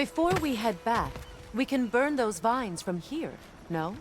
Before we head back, we can burn those vines from here, no?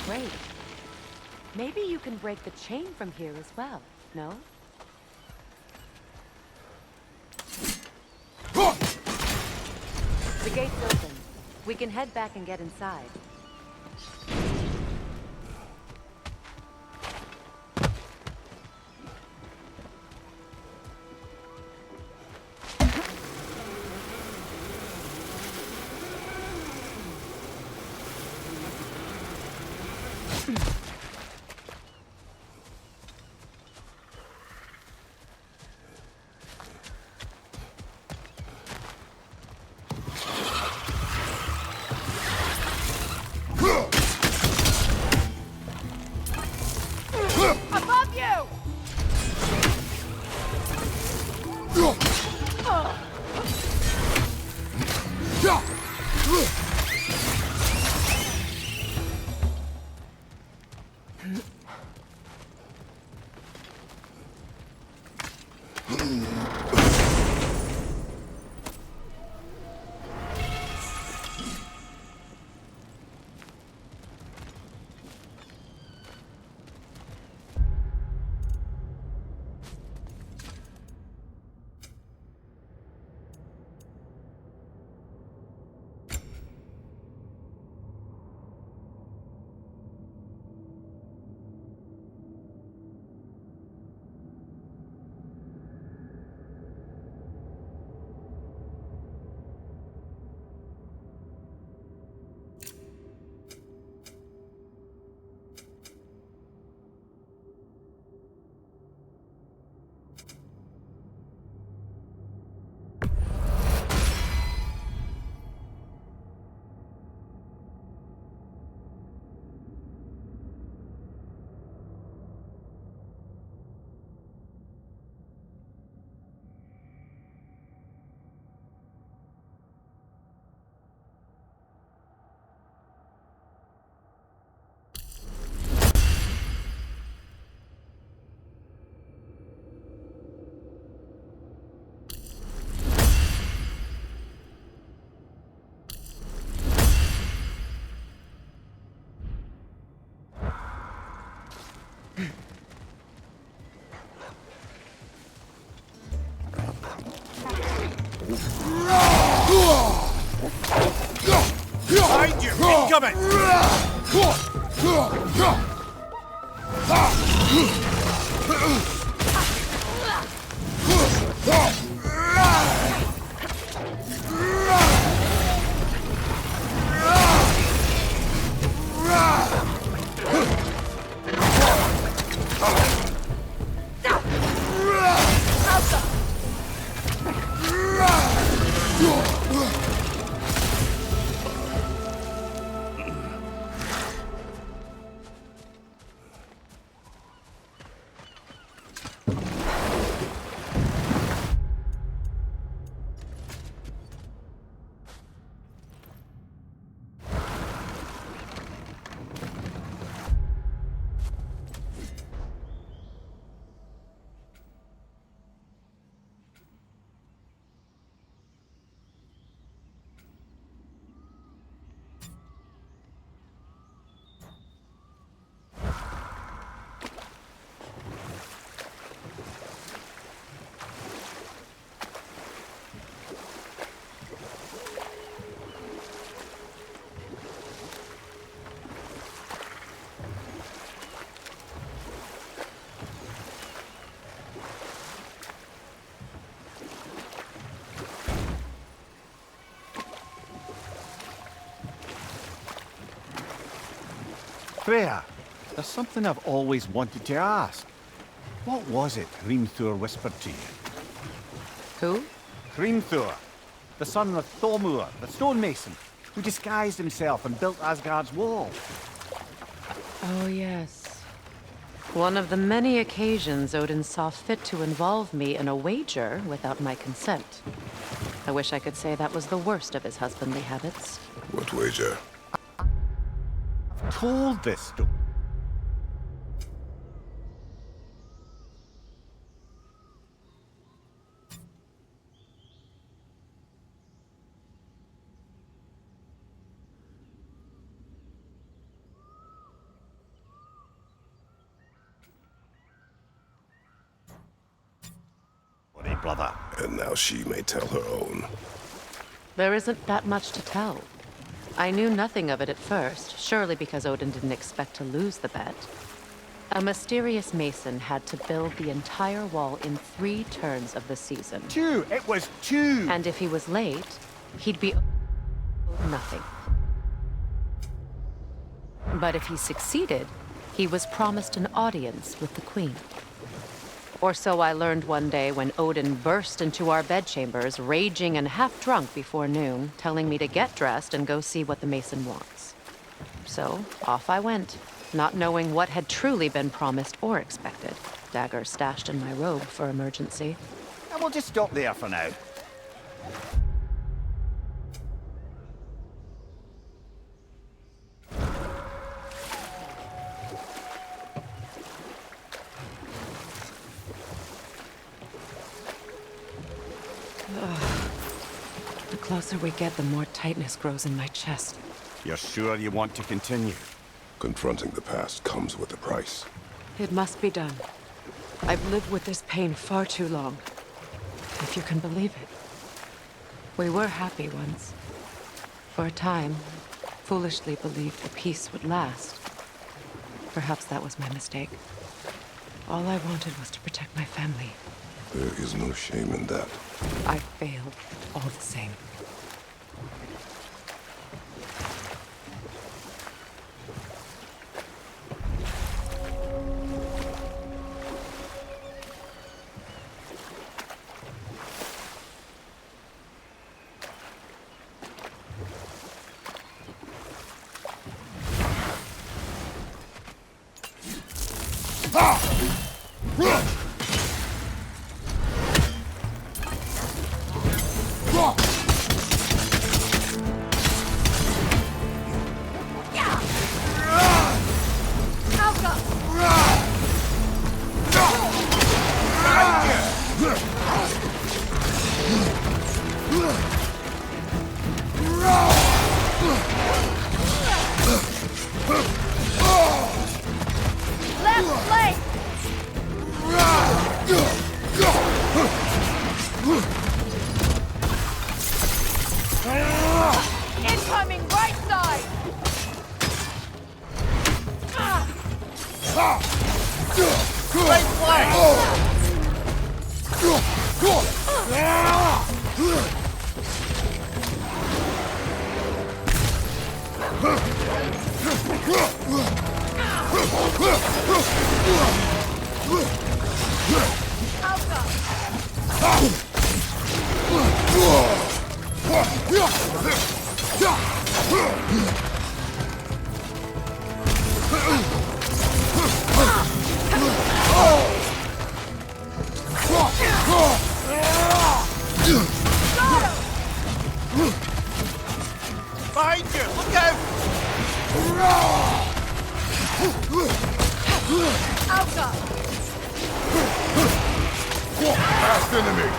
Great. Maybe you can break the chain from here as well, no? The gate's open. We can head back and get inside. Above you! Behind you! Incoming! Freya, there's something I've always wanted to ask. What was it Hrimthur whispered to you? Who? Hrimthur, the son of Thormur, the stonemason, who disguised himself and built Asgard's wall. Oh, yes. One of the many occasions Odin saw fit to involve me in a wager without my consent. I wish I could say that was the worst of his husbandly habits. What wager? Told this story. Brother. And now she may tell her own. There isn't that much to tell. I knew nothing of it at first, surely because Odin didn't expect to lose the bet. A mysterious mason had to build the entire wall in 3 turns of the season. 2! It was 2! And if he was late, he'd be owed nothing. But if he succeeded, he was promised an audience with the queen. Or so I learned one day when Odin burst into our bedchambers, raging and half-drunk before noon, telling me to get dressed and go see what the mason wants. So, off I went, not knowing what had truly been promised or expected. Dagger stashed in my robe for emergency. And we'll just stop there for now. The closer we get, the more tightness grows in my chest. You're sure you want to continue? Confronting the past comes with a price. It must be done. I've lived with this pain far too long. If you can believe it. We were happy once. For a time, foolishly believed the peace would last. Perhaps that was my mistake. All I wanted was to protect my family. There is no shame in that. I failed, all the same. Incoming right side! Great play! Behind you! Look out! Past enemy!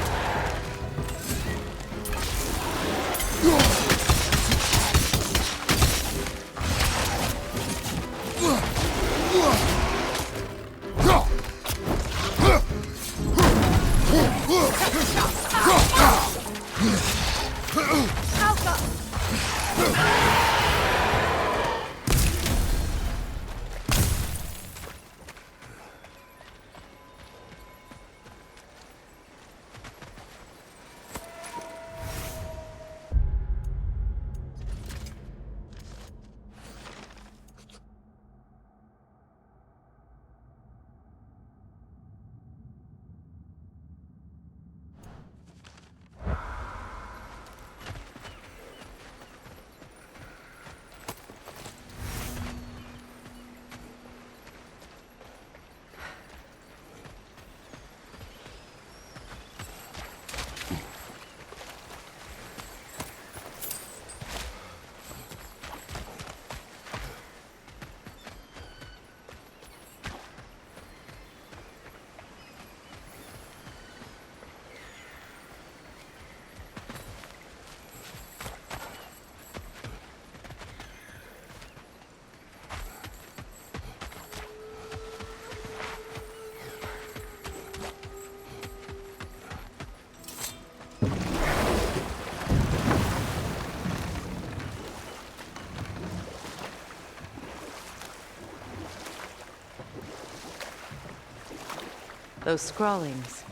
Those scrawlings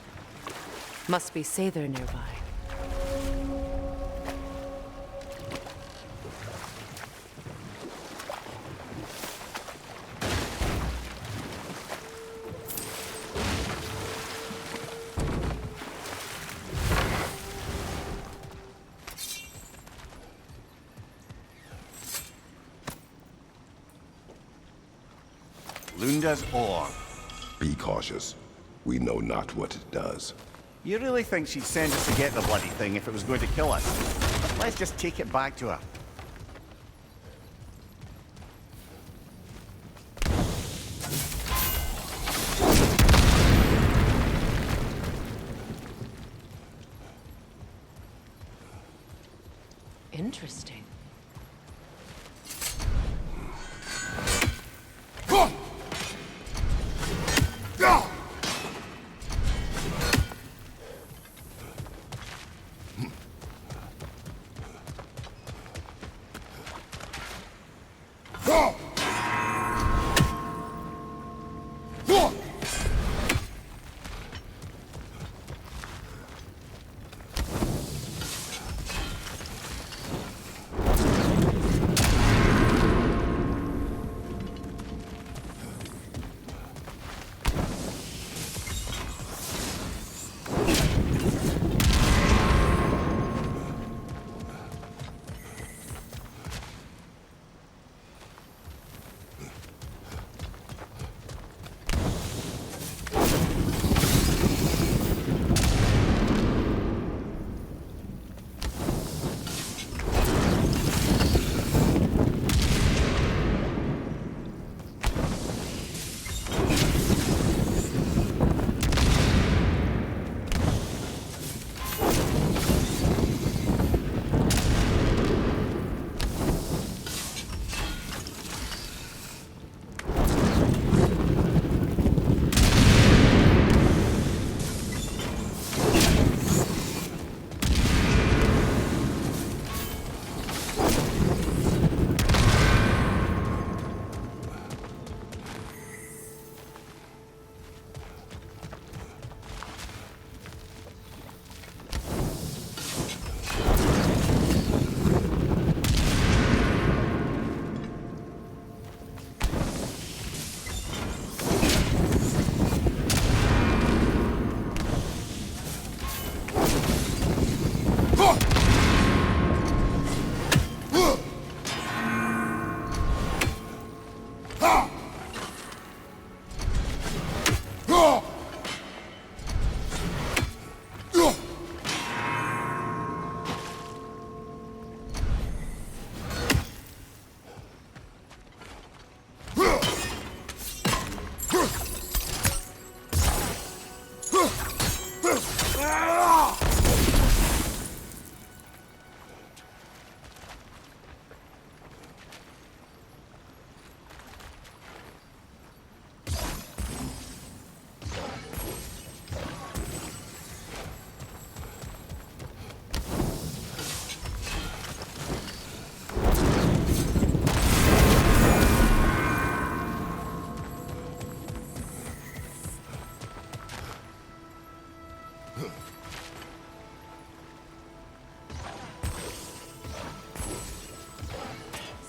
must be Sather nearby. Lunda's ore. Be cautious. We know not what it does. You really think she'd send us to get the bloody thing if it was going to kill us? Let's just take it back to her. Interesting.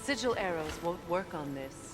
Sigil arrows won't work on this.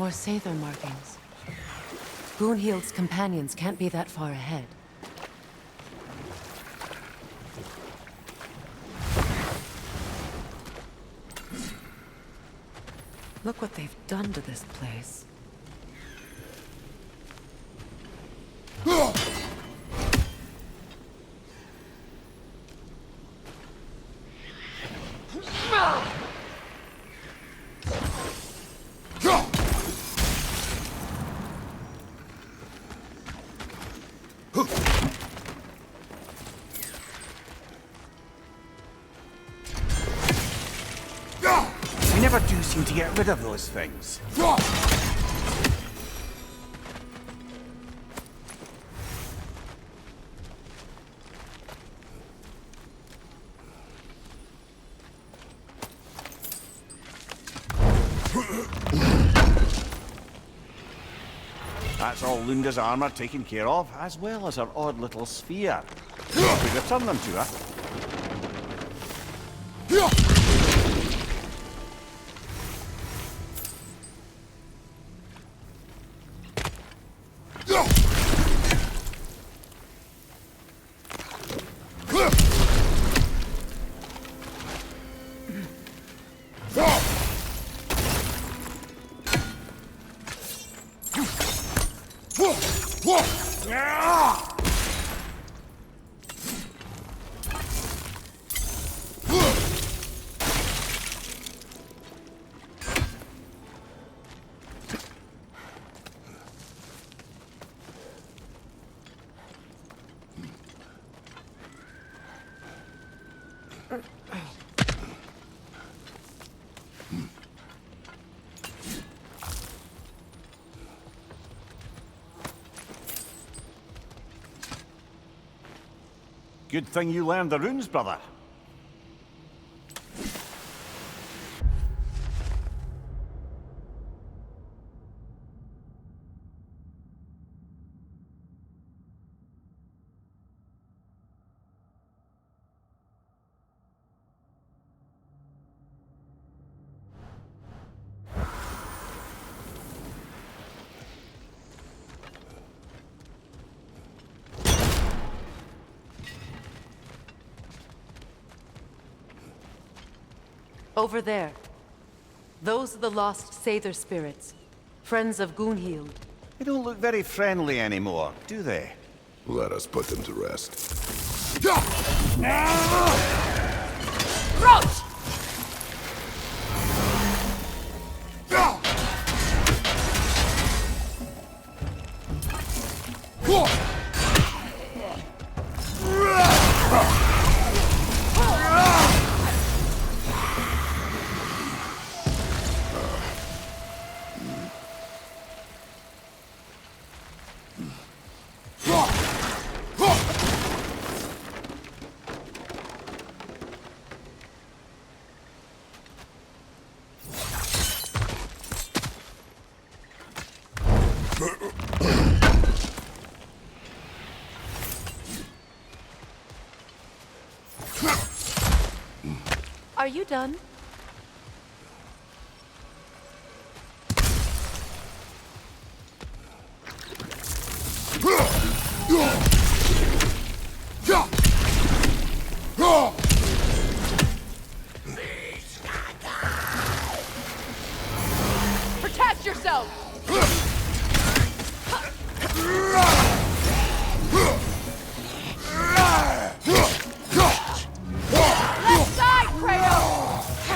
More Sather markings. Gunhild's companions can't be that far ahead. Look what they've done to this place. We never do seem to get rid of those things. That's all Lunda's armor taken care of, as well as her odd little sphere. We return them to her. Good thing you learned the runes, brother. Over there. Those are the lost Sather spirits. Friends of Gunhild. They don't look very friendly anymore, do they? Let us put them to rest. Roach! Are you done? Protect yourself! Left side, Kratos!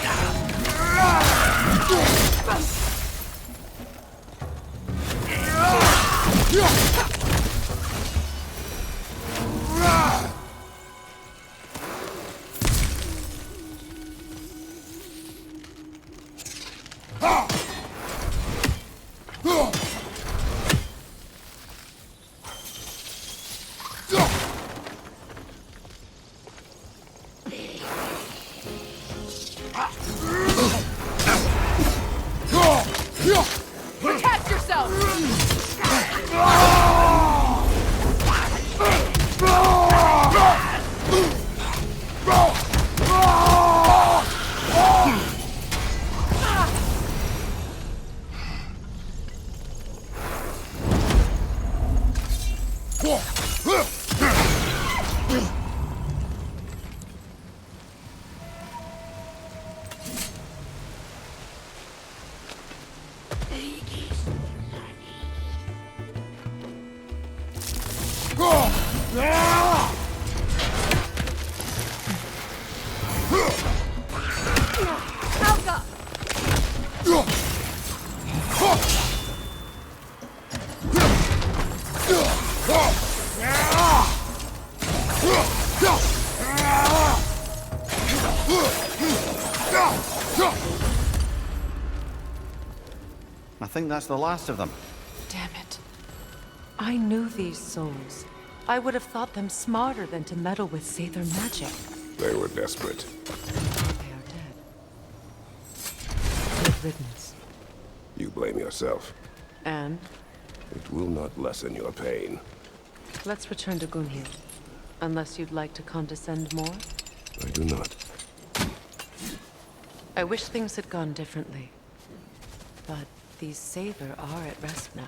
think that's the last of them. Damn it. I knew these souls. I would have thought them smarter than to meddle with Sather magic. They were desperate. They are dead. Good riddance. You blame yourself. And It will not lessen your pain. let's return to Gunhild. Unless you'd like to condescend more? I do not. I wish things had gone differently. But these Sather are at rest now.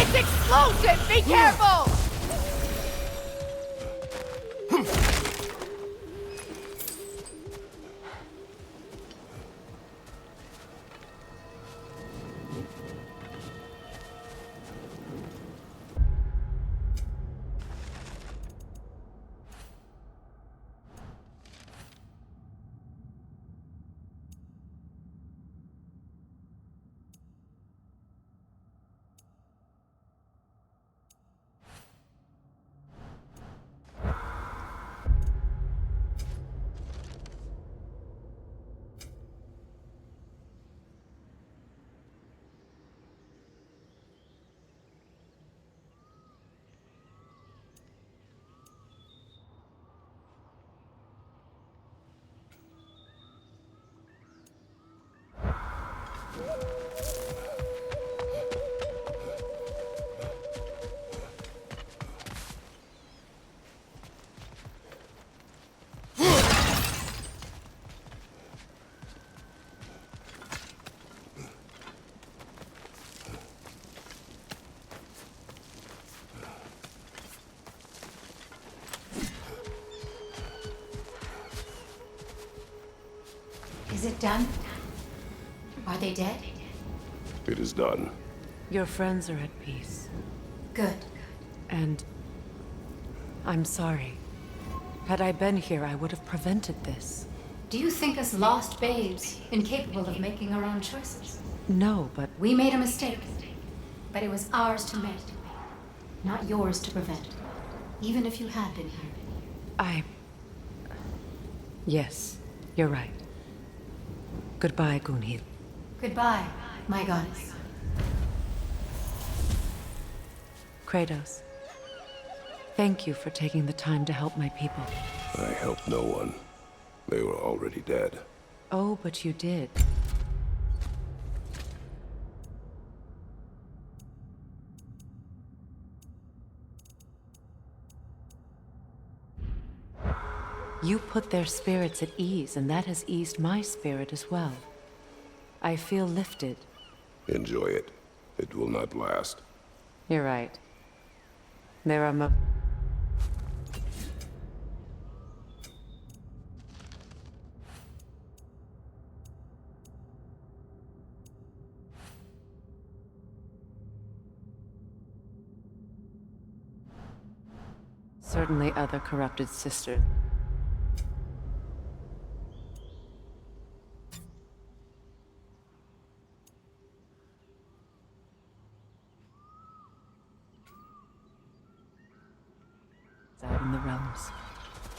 It's explosive! Be careful! Is it done? Are they dead? It is done. Your friends are at peace. Good. And I'm sorry. Had I been here, I would have prevented this. Do you think us lost babes, incapable of making our own choices? No, but We made a mistake, but it was ours to make, not yours to prevent. Even if you had been here. Yes, you're right. Goodbye, Gunhild. Goodbye, my goddess. Kratos. Thank you for taking the time to help my people. I helped no one. They were already dead. Oh, but you did. You put their spirits at ease, and that has eased my spirit as well. I feel lifted. Enjoy it. It will not last. You're right. There are certainly other corrupted sisters. Out in the realms.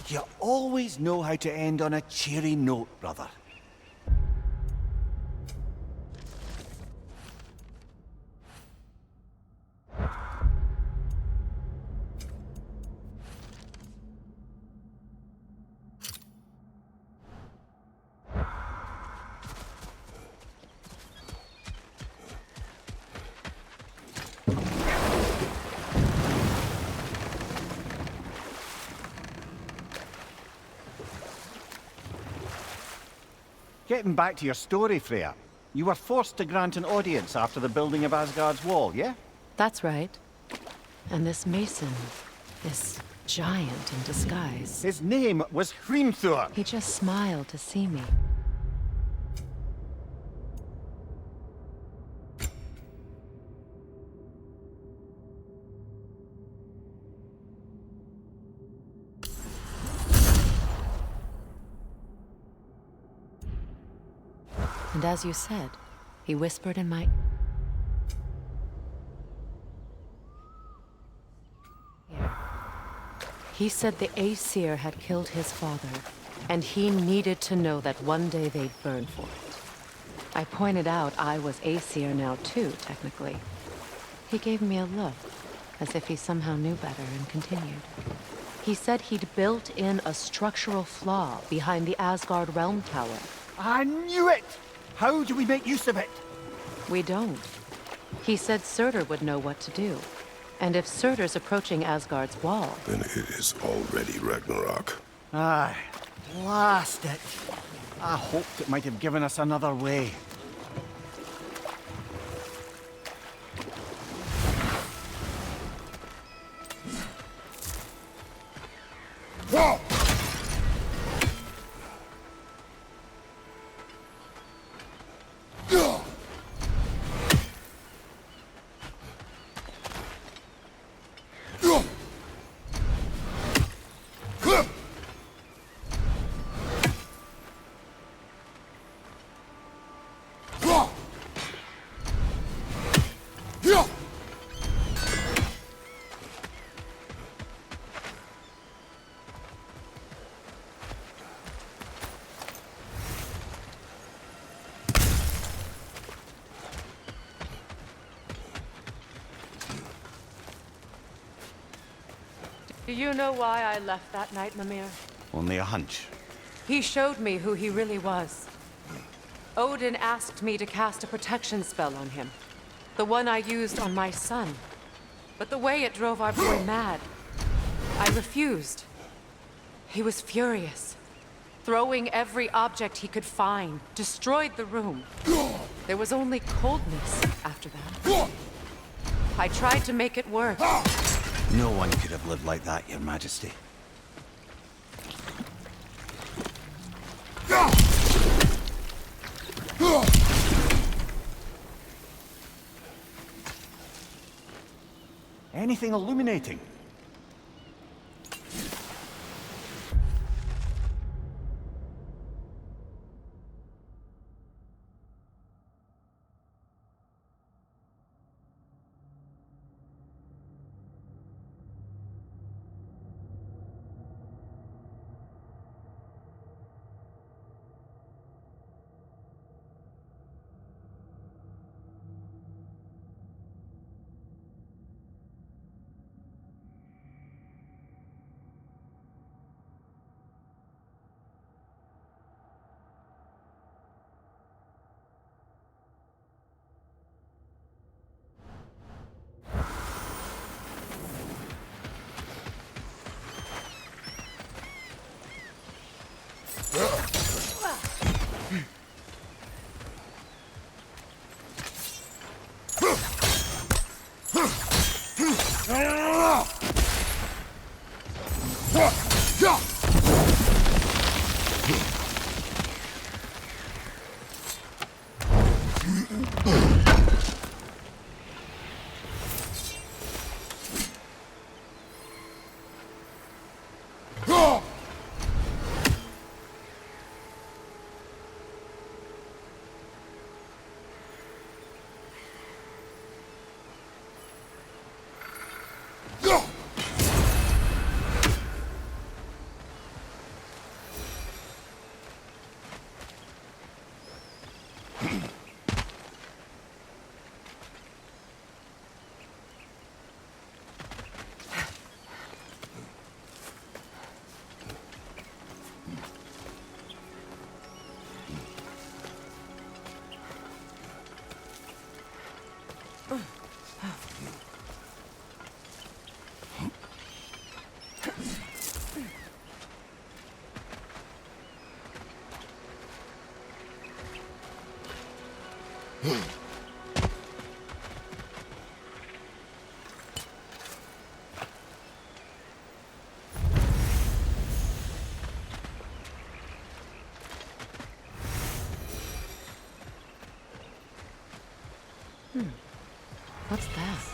You always know how to end on a cheery note, brother. Getting back to your story, Freya. You were forced to grant an audience after the building of Asgard's wall, yeah? That's right. And this mason, this giant in disguise, His name was Hrimthur. he just smiled to see me. And as you said, he whispered in my ear. He said the Aesir had killed his father, and he needed to know that one day they'd burn for it. I pointed out I was Aesir now too, technically. He gave me a look, as if he somehow knew better, and continued. He said he'd built in a structural flaw behind the Asgard Realm Tower. I knew it! How do we make use of it? We don't. He said Surtur would know what to do. And if Surtur's approaching Asgard's wall... Then it is already Ragnarok. Aye, blast it. I hoped it might have given us another way. Do you know why I left that night, Mimir? Only a hunch. He showed me who he really was. Odin asked me to cast a protection spell on him. The one I used on my son. But the way it drove our boy mad. I refused. He was furious. Throwing every object he could find, destroyed the room. There was only coldness after that. I tried to make it work. No one could have lived like that, Your Majesty. Anything illuminating? What's that?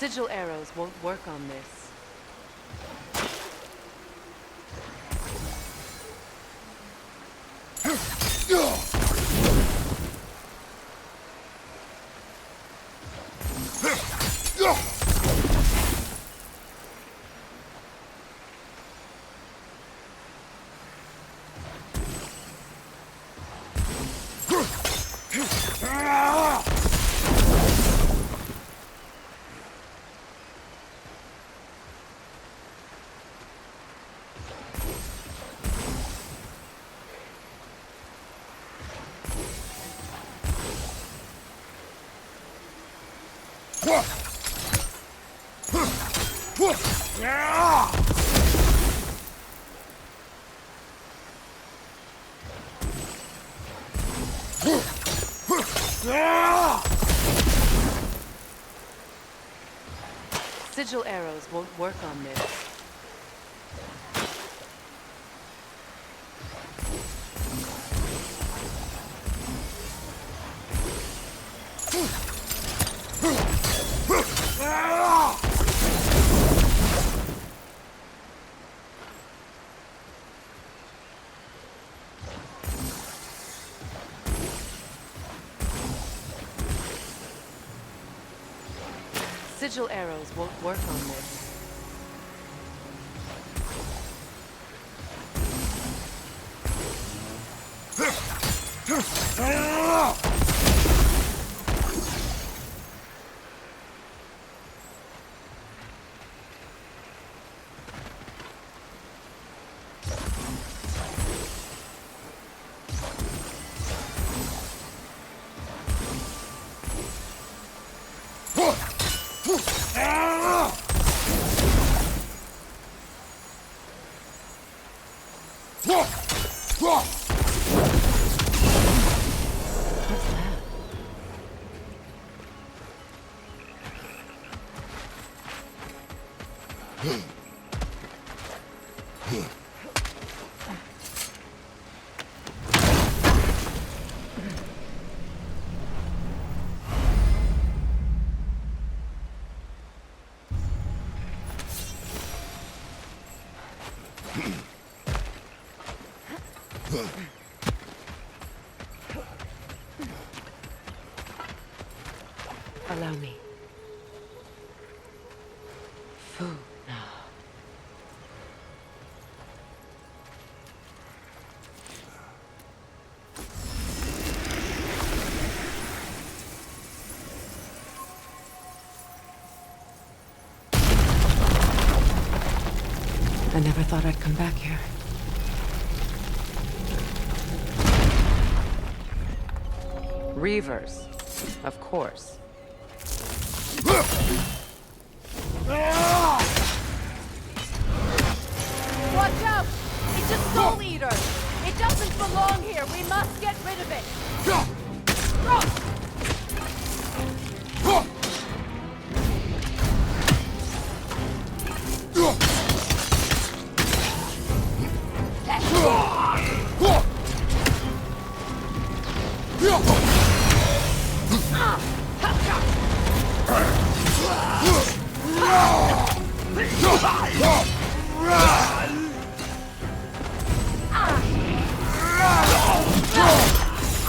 Sigil arrows won't work on this. Sigil arrows won't work on this. Sigil arrows won't work on this. Allow me. Food now. I never thought I'd come back here. Reavers, of course. Watch out! It's a soul eater! It doesn't belong here! We must get rid of it!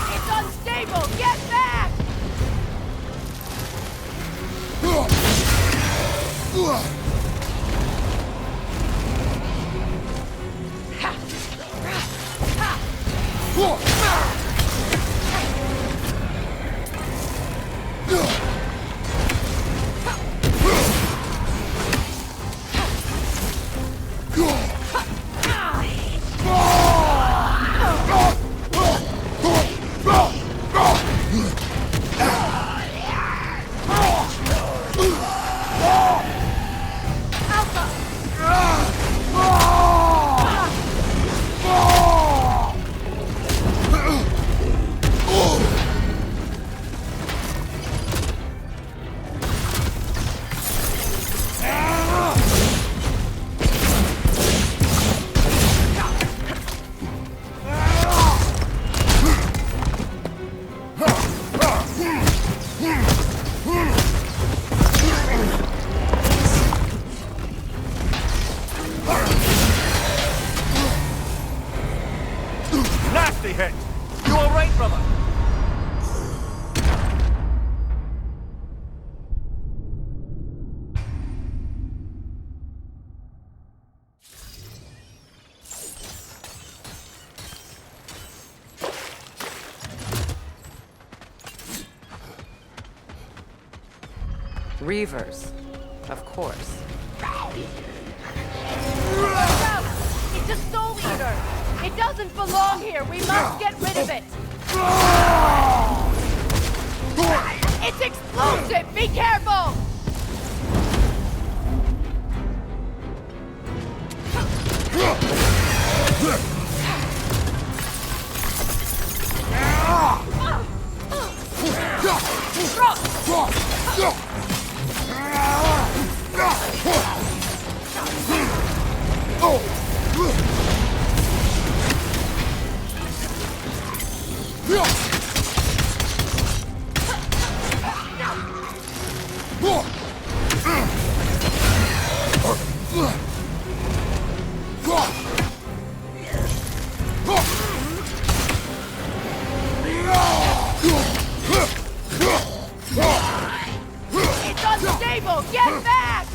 It's unstable! Get back! Nasty hit! You alright, brother? Reavers, of course. Watch out! It's a soul eater! It doesn't belong here! We must get rid of it! It's explosive! Be careful! It's unstable! Get back!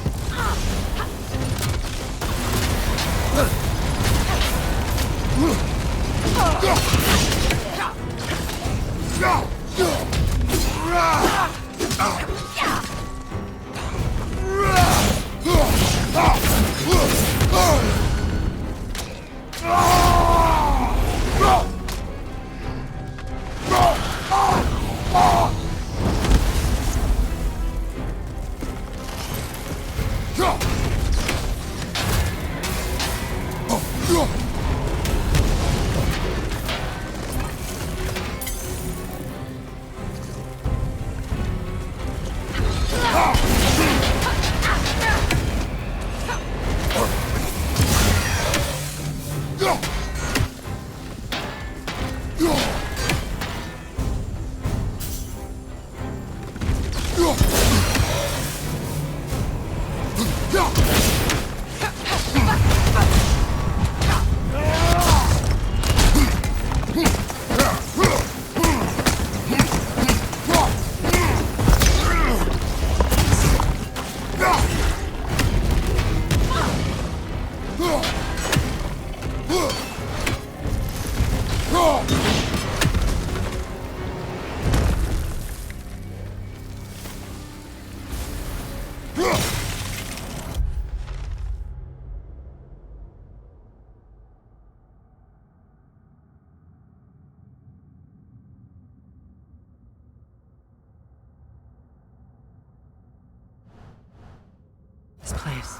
place.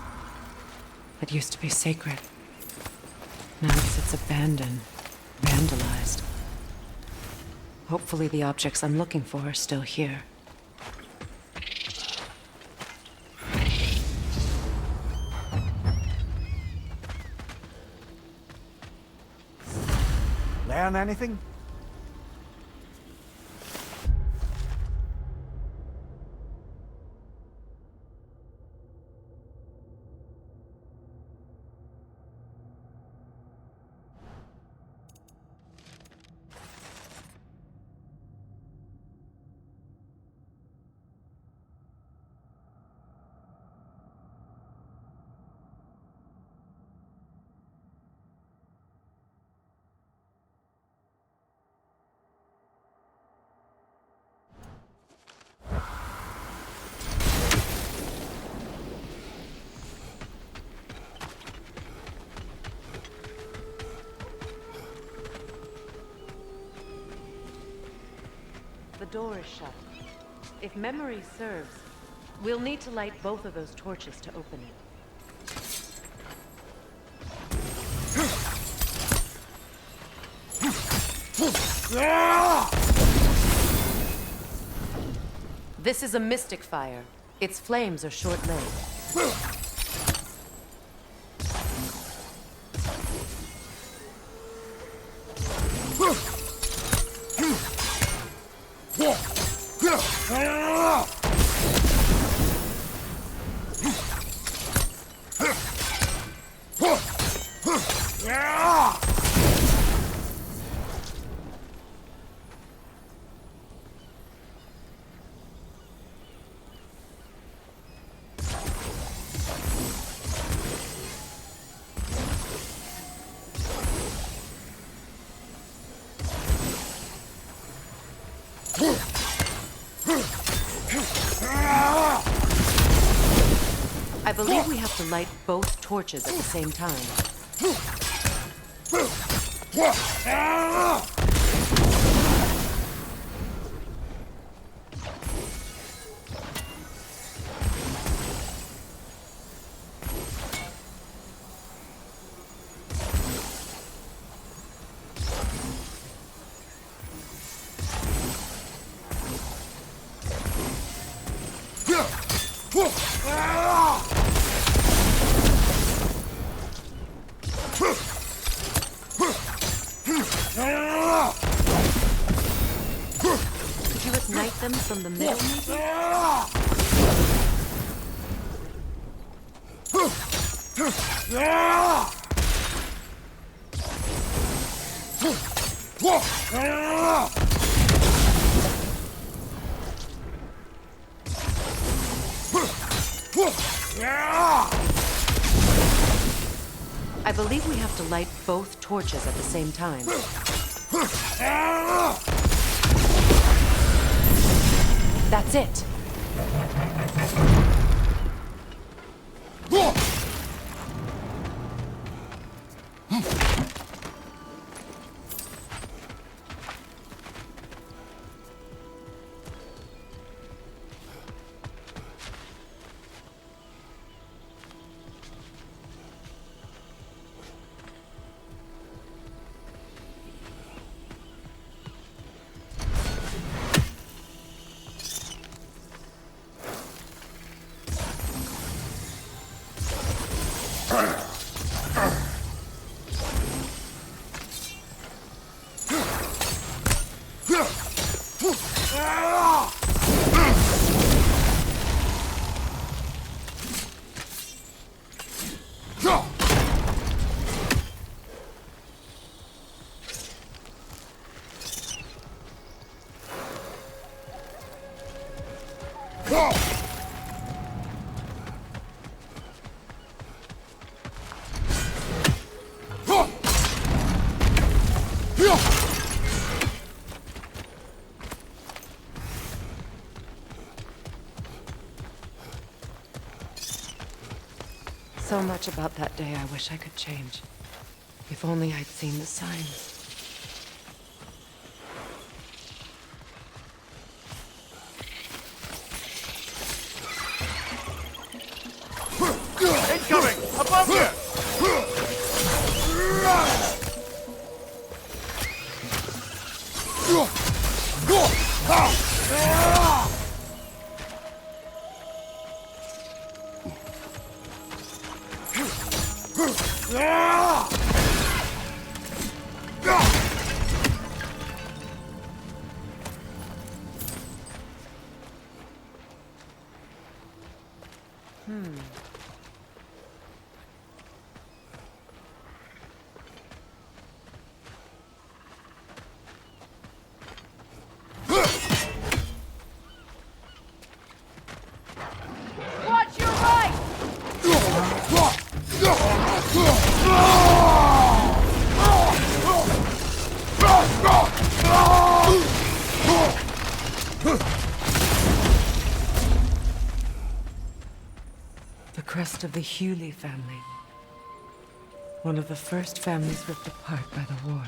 It used to be sacred. Now it sits abandoned, vandalized. Hopefully the objects I'm looking for are still here. Learn anything? The door is shut. If memory serves, we'll need to light both of those torches to open it. This is a mystic fire. Its flames are short-lived. I believe we have to light both torches at the same time. Could you ignite them from the middle, maybe? I believe we have to light both torches at the same time. That's it. So much about that day I wish I could change. If only I'd seen the signs. Watch your right! The crest of the Hewley family. One of the first families ripped apart by the war.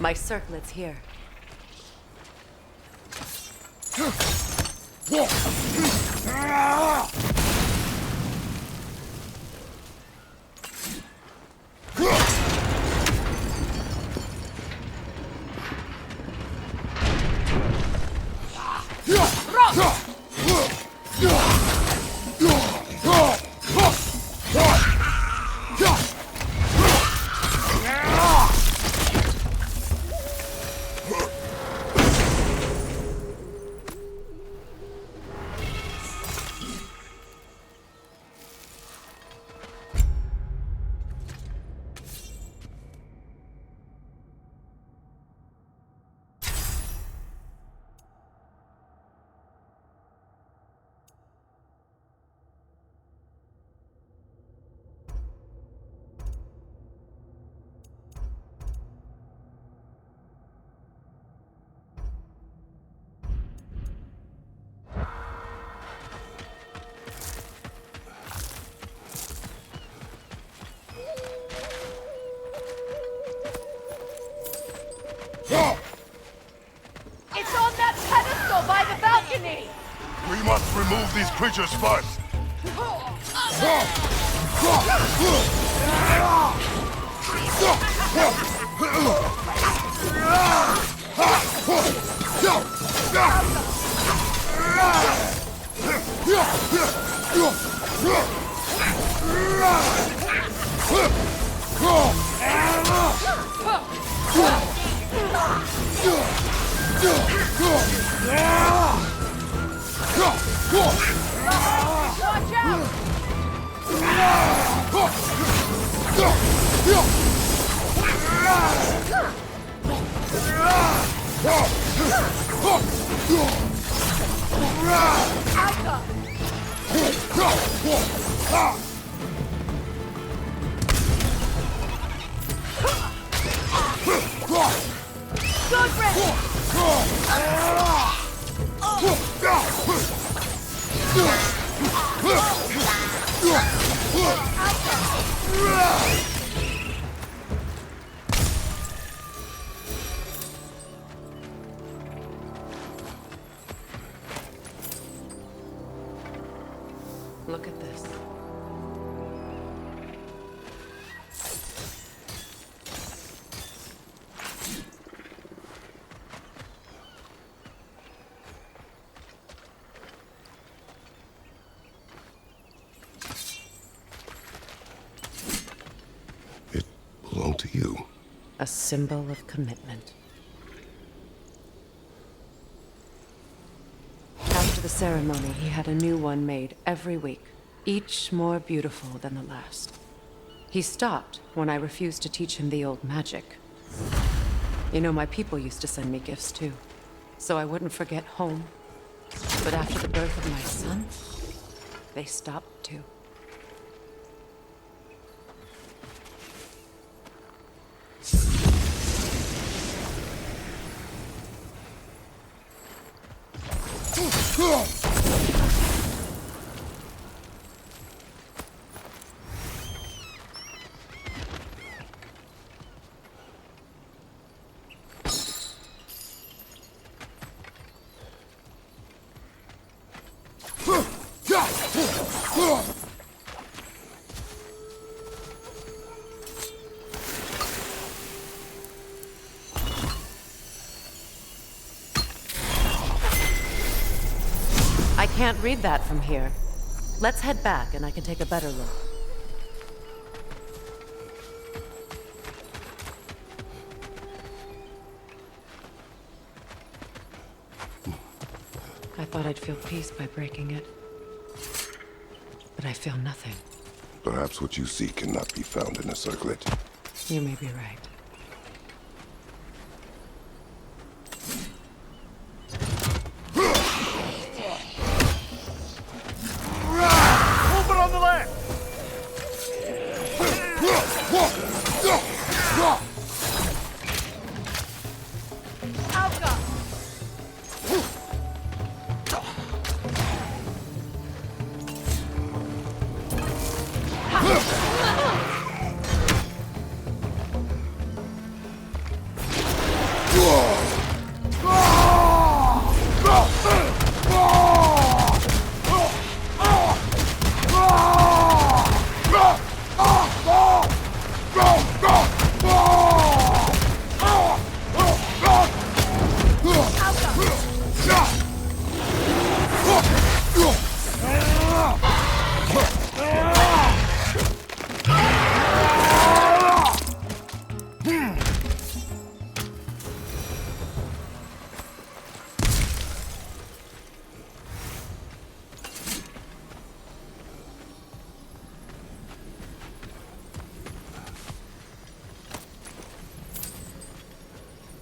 My circlet's here. It's on that pedestal by the balcony! We must remove these creatures first. Watch out! Good, Rick! Look at this. It belonged to you. A symbol of commitment. After the ceremony, he had a new one made every week. each more beautiful than the last. He stopped when I refused to teach him the old magic. You know, my people used to send me gifts too, so I wouldn't forget home. But after the birth of my son, they stopped too. I can't read that from here. Let's head back and I can take a better look. I thought I'd feel peace by breaking it. But I feel nothing. Perhaps what you seek cannot be found in a circlet. You may be right. Over on the left! Alka!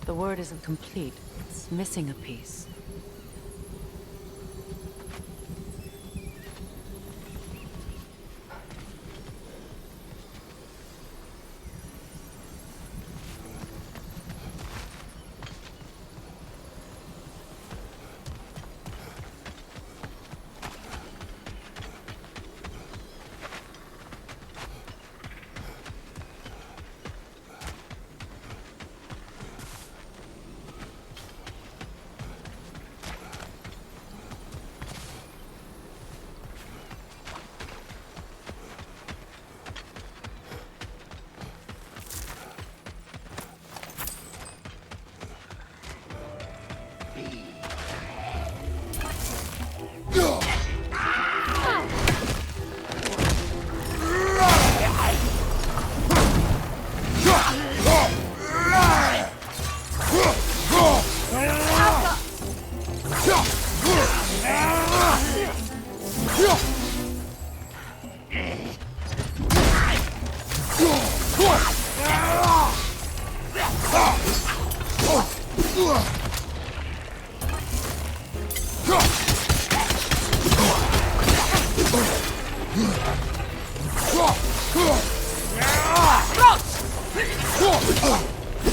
The word isn't complete. It's missing a piece.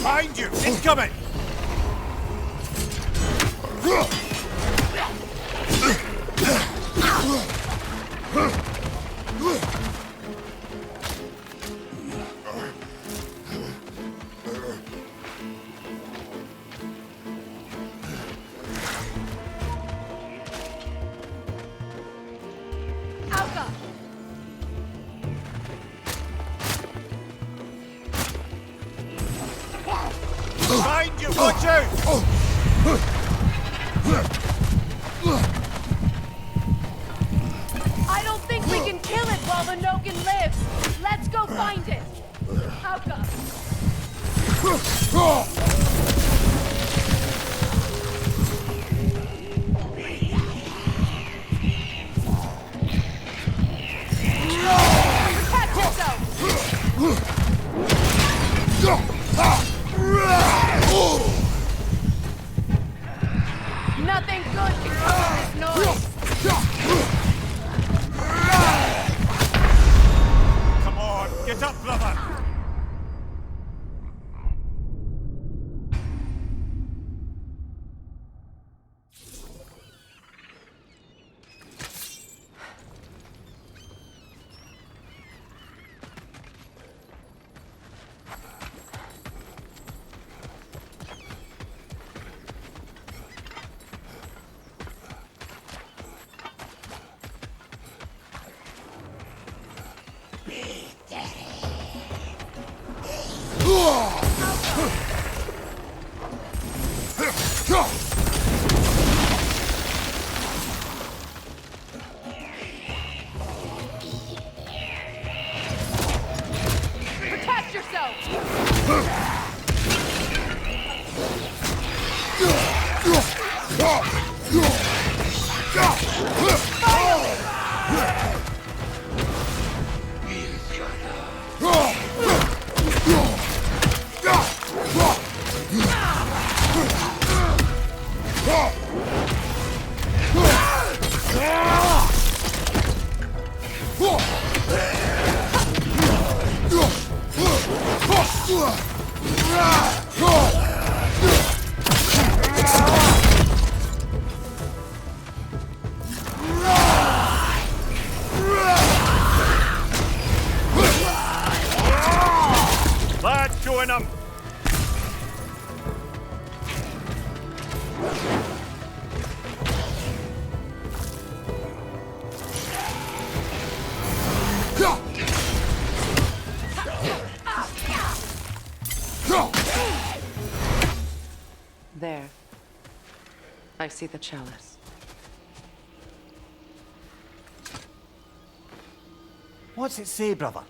Behind you! Incoming! Alka! Behind you! Watch out! I don't think we can kill it while the Nogan lives! Let's go find it! Alka! Nothing good can come of this noise! Come on, get up, brother! Protect yourself! Lads, join them! There. I see the chalice. What's it say, brother?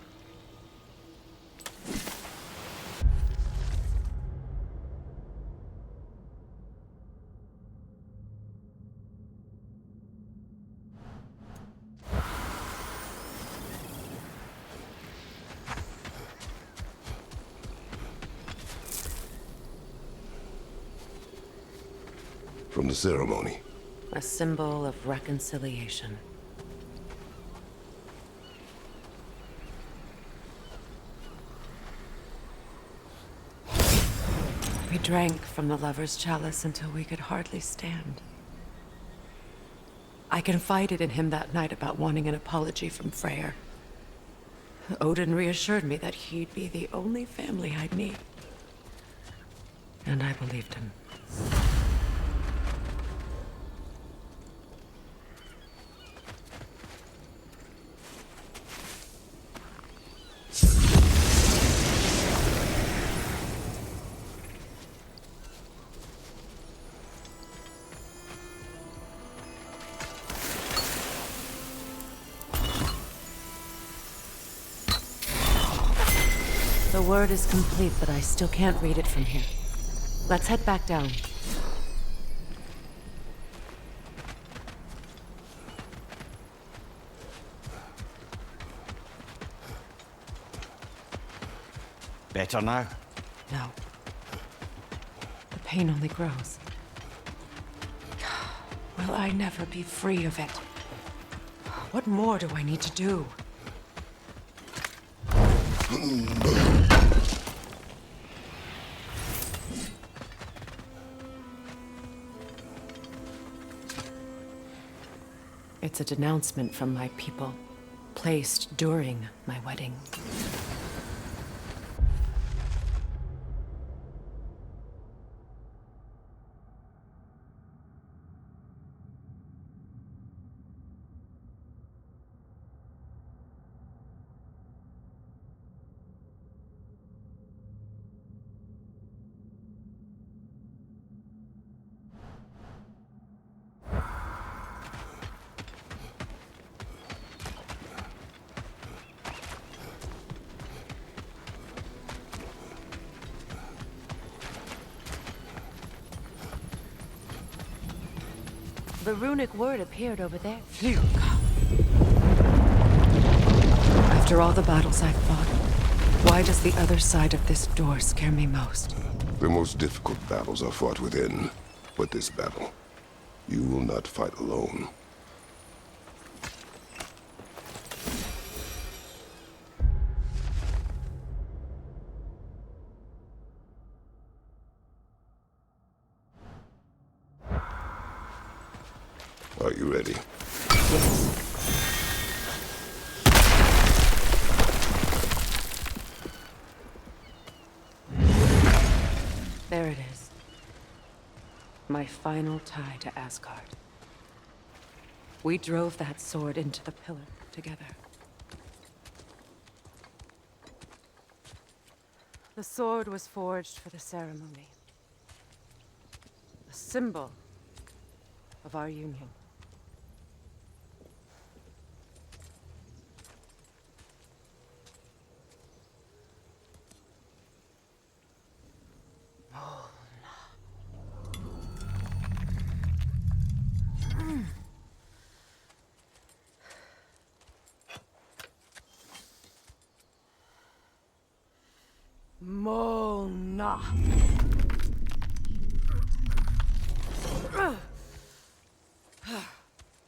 From the ceremony. A symbol of reconciliation. We drank from the lover's chalice until we could hardly stand. I confided in him that night about wanting an apology from Freyr. Odin reassured me that he'd be the only family I'd need. And I believed him. The word is complete, but I still can't read it from here. Let's head back down. Better now? No. The pain only grows. Will I never be free of it? What more do I need to do? It's a denouncement from my people, placed during my wedding. The runic word appeared over there. Phew. After all the battles I've fought, Why does the other side of this door scare me most? The most difficult battles are fought within. But this battle, you will not fight alone. Are you ready? There it is. My final tie to Asgard. We drove that sword into the pillar together. The sword was forged for the ceremony. A symbol of our union. Mona.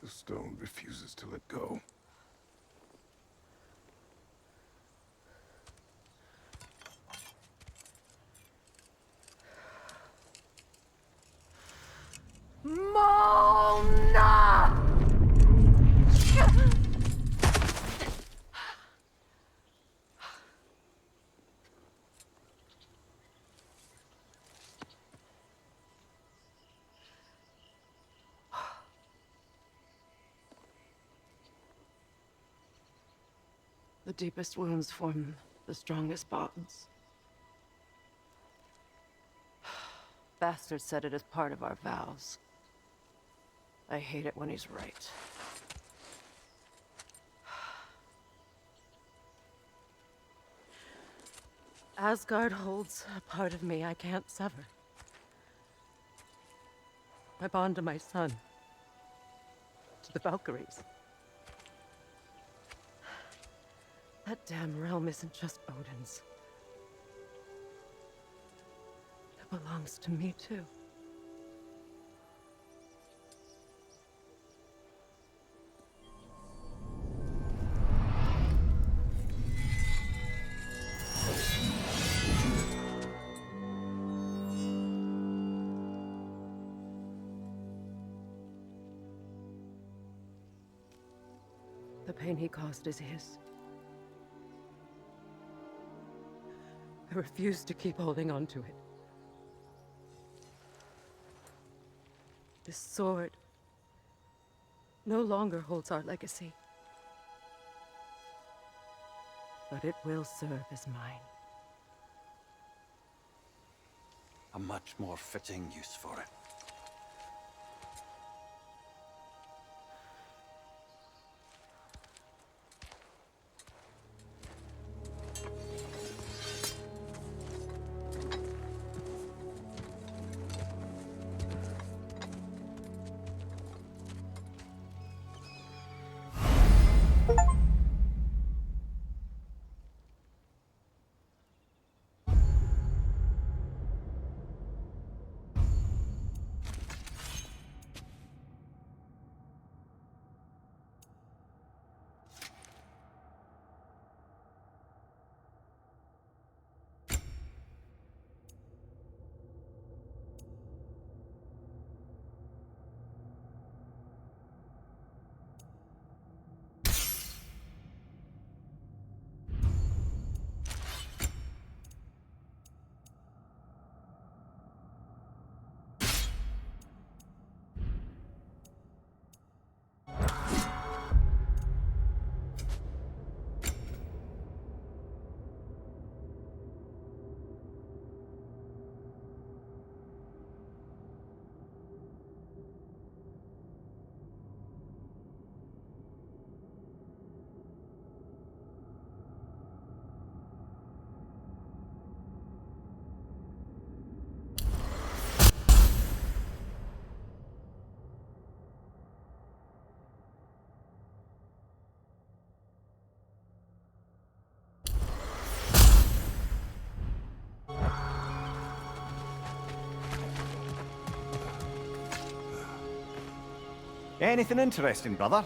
The stone refuses to let go. Mona! The deepest wounds form the strongest bonds. Bastard said it as part of our vows. I hate it when he's right. Asgard holds a part of me I can't sever. My bond to my son. To the Valkyries. That damn realm isn't just Odin's. It belongs to me, too. The pain he caused is his. I refuse to keep holding on to it. This sword no longer holds our legacy. But it will serve as mine. A much more fitting use for it. Anything interesting, brother?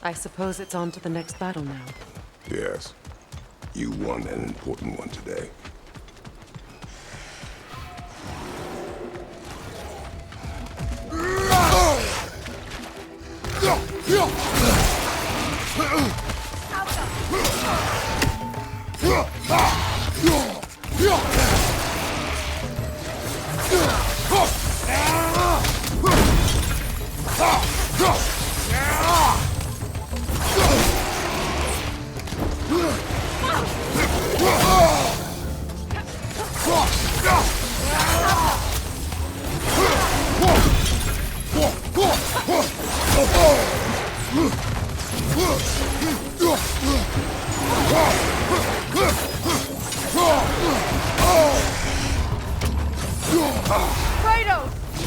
I suppose it's on to the next battle now. Yes. You won an important one today. Kratos!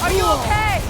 Are you okay?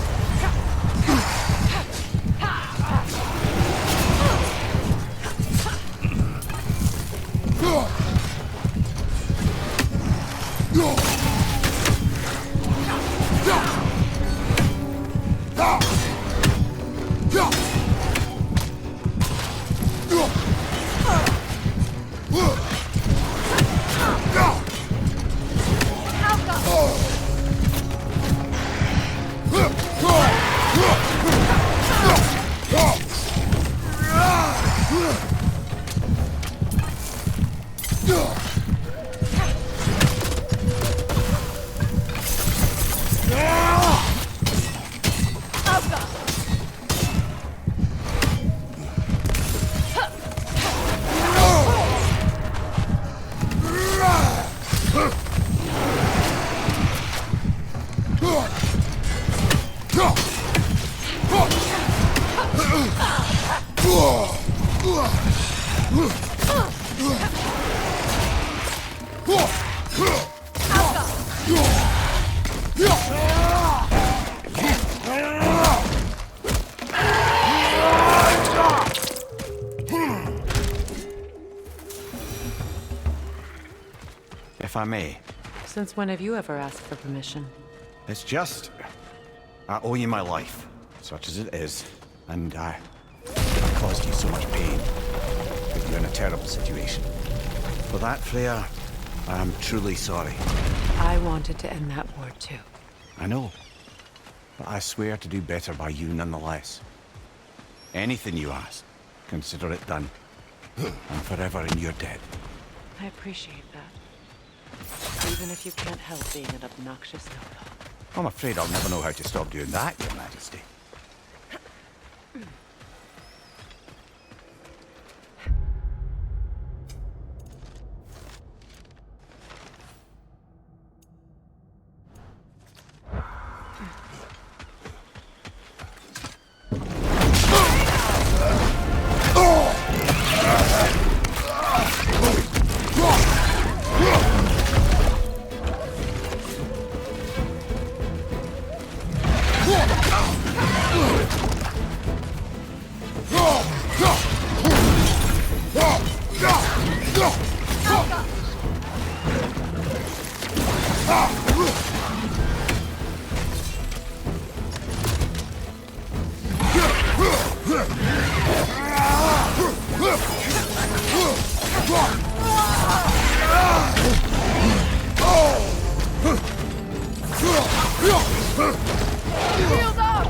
If I may. Since when have you ever asked for permission? It's just... I owe you my life, such as it is. And I caused you so much pain. Put you in a terrible situation. For that, Freya, I am truly sorry. I wanted to end that war too. I know. But I swear to do better by you nonetheless. Anything you ask, consider it done. I'm forever in your debt. I appreciate that. Even if you can't help being an obnoxious know-it-all. I'm afraid I'll never know how to stop doing that, Your Majesty. Shield up!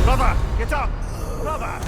Brother, get up! Brother!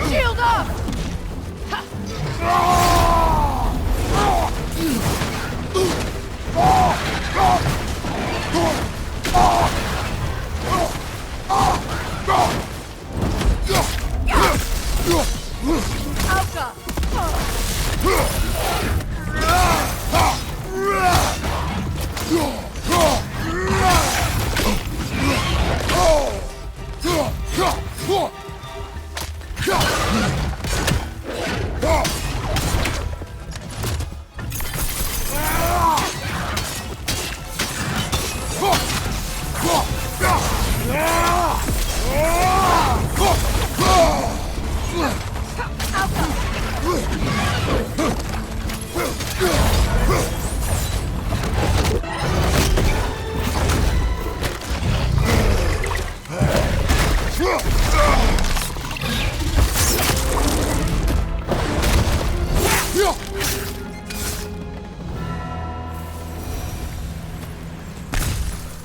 Shield up! Alka!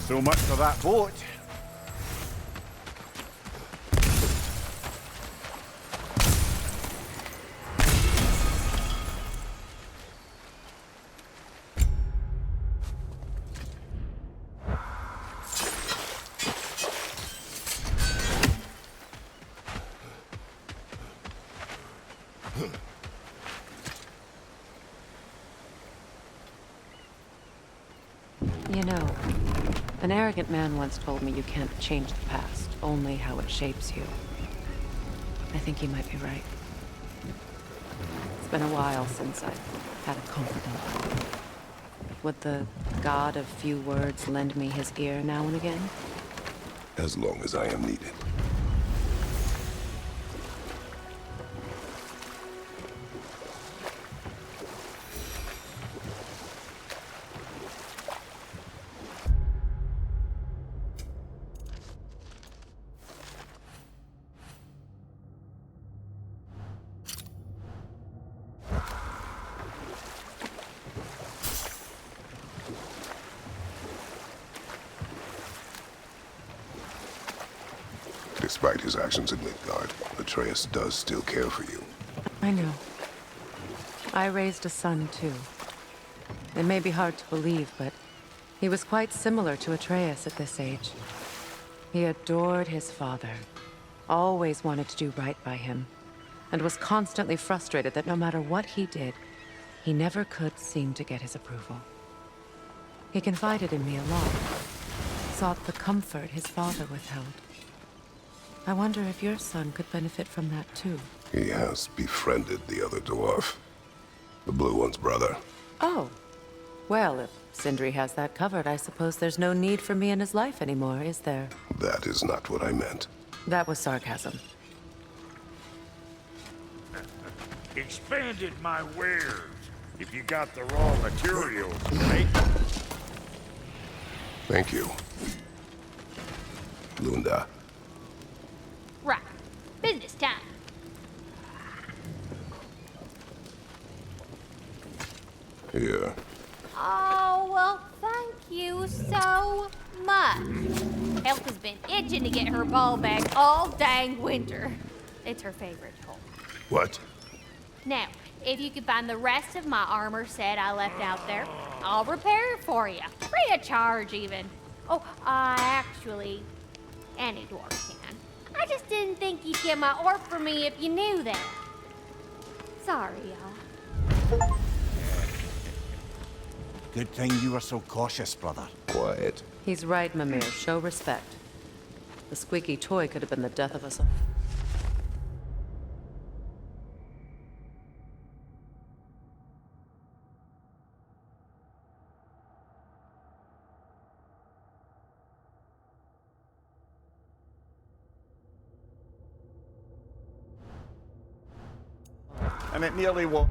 So much for that boat. You know, an arrogant man once told me you can't change the past, only how it shapes you. I think he might be right. It's been a while since I've had a confidant. Would the god of few words lend me his ear now and again? As long as I am needed. Despite his actions in Midgard, Atreus does still care for you. I know. I raised a son, too. It may be hard to believe, but he was quite similar to Atreus at this age. He adored his father, always wanted to do right by him, and was constantly frustrated that no matter what he did, he never could seem to get his approval. He confided in me a lot, sought the comfort his father withheld. I wonder if your son could benefit from that too. He has befriended the other dwarf. The blue one's brother. Oh. Well, if Sindri has that covered, I suppose there's no need for me in his life anymore, is there? That is not what I meant. That was sarcasm. Expanded my wares. If you got the raw materials, right? Thank you. Lunda. Right. Business time. Here. Oh, well, thank you so much. Elf has been itching to get her ball back all dang winter. It's her favorite hole. What? Now, if you could find the rest of my armor set I left out there, I'll repair it for you. Free of charge, even. Oh, actually, any dwarf can. I just didn't think you'd get my orc for me if you knew that. Sorry, y'all. Good thing you were so cautious, brother. Quiet. He's right, Mimir. Show respect. The squeaky toy could have been the death of us all. And it nearly was.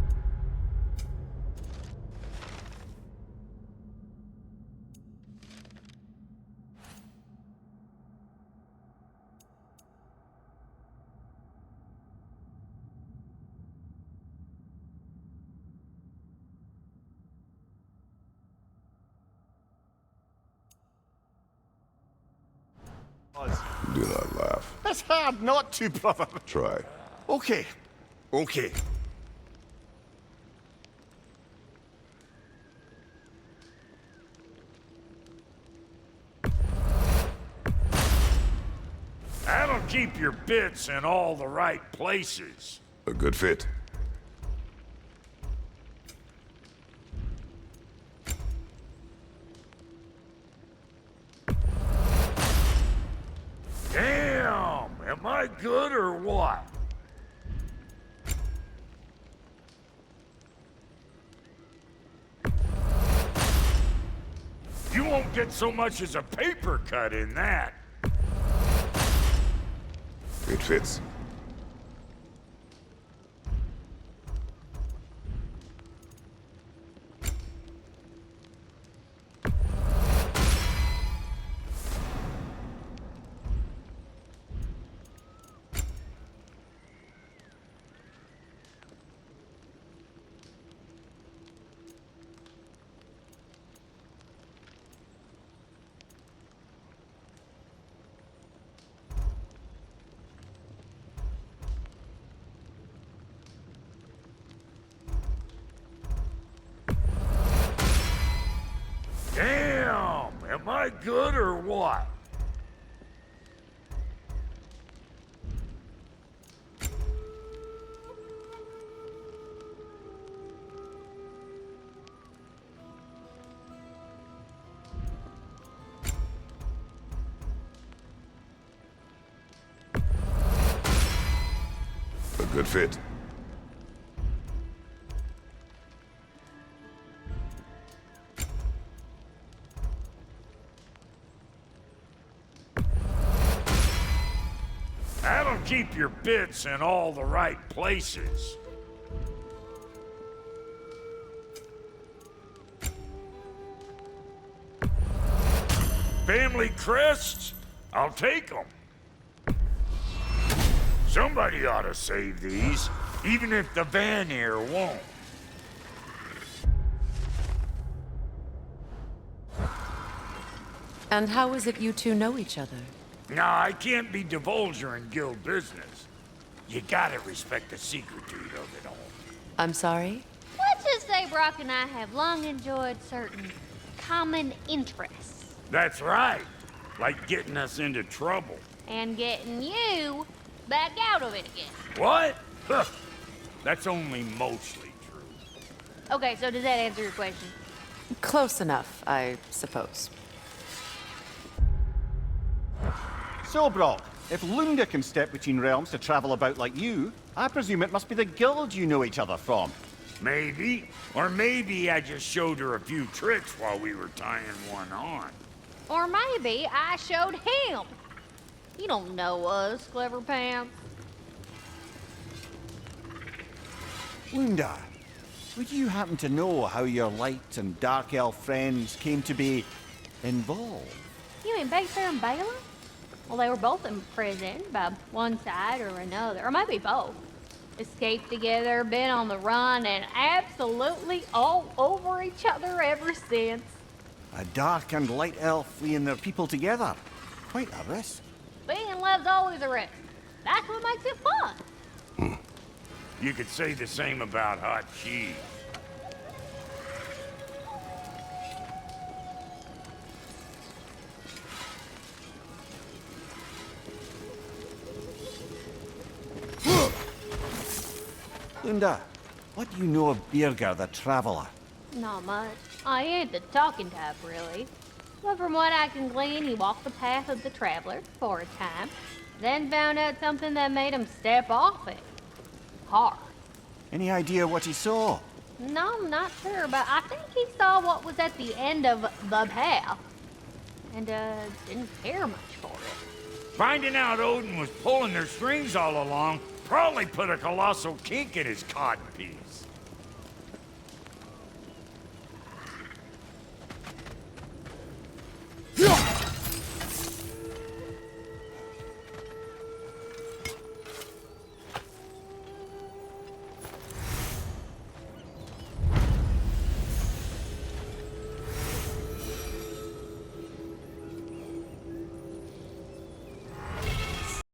Do not laugh. That's hard not to, brother. Try. Okay. Okay. That'll keep your bits in all the right places. A good fit. Damn! Am I good or what? You won't get so much as a paper cut in that. It fits. Damn! Am I good or what? A good fit. That'll keep your bits in all the right places. Family crests? I'll take them. Somebody ought to save these, even if the Vanir won't. And how is it you two know each other? Nah, I can't be divulger in guild business. You gotta respect the secretude of it all. I'm sorry? Let's just say Brock and I have long enjoyed certain common interests. That's right. Like getting us into trouble. And getting you back out of it again. What? Huh. That's only mostly true. Okay, so does that answer your question? Close enough, I suppose. So, Brock, if Lunda can step between realms to travel about like you, I presume it must be the guild you know each other from. Maybe. Or maybe I just showed her a few tricks while we were tying one on. Or maybe I showed him. You don't know us, Clever Pants. Lunda, would you happen to know how your light and dark elf friends came to be involved? You mean Baker and Baylor? Well, they were both imprisoned by one side or another, or maybe both. Escaped together, been on the run, and absolutely all over each other ever since. A dark and light elf fleeing their people together. Quite a risk. Being in love's always a risk. That's what makes it fun. You could say the same about hot cheese. Lunda, what do you know of Birger the Traveler? Not much. I ain't the talking type, really. But from what I can glean, he walked the path of the traveler for a time, then found out something that made him step off it. Hard. Any idea what he saw? No, I'm not sure, but I think he saw what was at the end of the path. And, didn't care much for it. Finding out Odin was pulling their strings all along probably put a colossal kink in his codpiece.